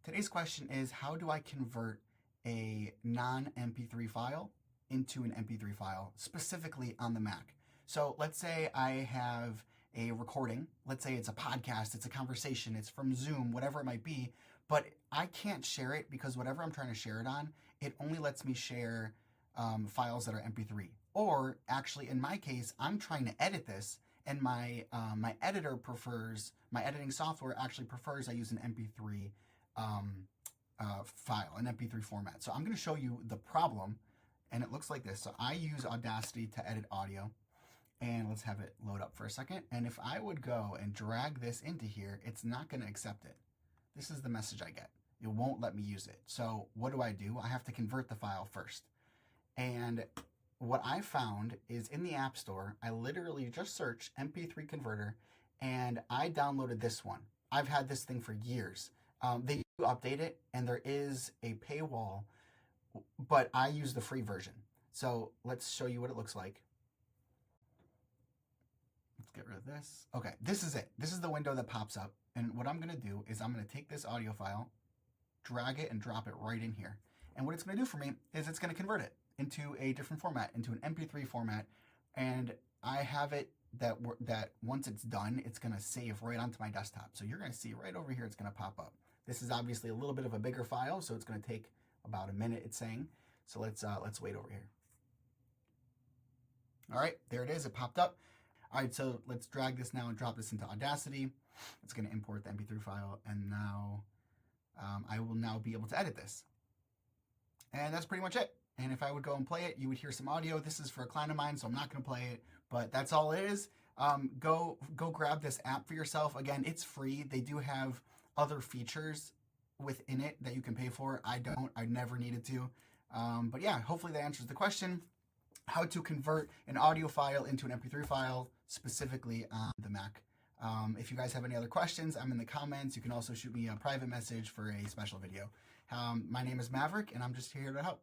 Today's question is, how do I convert a non-MP3 file into an MP3 file, specifically on the Mac? So let's say I have a recording. Let's say it's a podcast, it's a conversation, it's from Zoom, whatever it might be, but I can't share it because whatever I'm trying to share it on, it only lets me share files that are MP3. Or actually, in my case, I'm trying to edit this, and my editor prefers, my editing software actually prefers I use an MP3 file, an MP3 format. So I'm going to show you the problem, and it looks like this. So I use Audacity to edit audio, and let's have it load up for a second. And if I would go and drag this into here, it's not going to accept it. This is the message I get. It won't let me use it. So what do? I have to convert the file first. And what I found is in the App Store, I literally just searched MP3 Converter, and I downloaded this one. I've had this thing for years. They do update it, and there is a paywall, but I use the free version. So let's show you what it looks like. Let's get rid of this. Okay, this is it. This is the window that pops up. And what I'm going to do is I'm going to take this audio file, drag it, and drop it right in here. And what it's going to do for me is it's going to convert it into a different format, into an MP3 format. And I have it that once it's done, it's going to save right onto my desktop. So you're going to see right over here, it's going to pop up. This is obviously a little bit of a bigger file, so it's going to take about a minute, it's saying. So let's wait over here. All right, there it is. It popped up. All right, so let's drag this now and drop this into Audacity. It's going to import the MP3 file, and now I will now be able to edit this. And that's pretty much it. And if I would go and play it, you would hear some audio. This is for a client of mine, so I'm not going to play it, but that's all it is. Go grab this app for yourself. Again, it's free. They do have other features within it that you can pay for. I never needed to. But yeah, hopefully that answers the question. How to convert an audio file into an MP3 file, specifically on the Mac. If you guys have any other questions, I'm in the comments. You can also shoot me a private message for a special video. My name is Maverick, and I'm just here to help.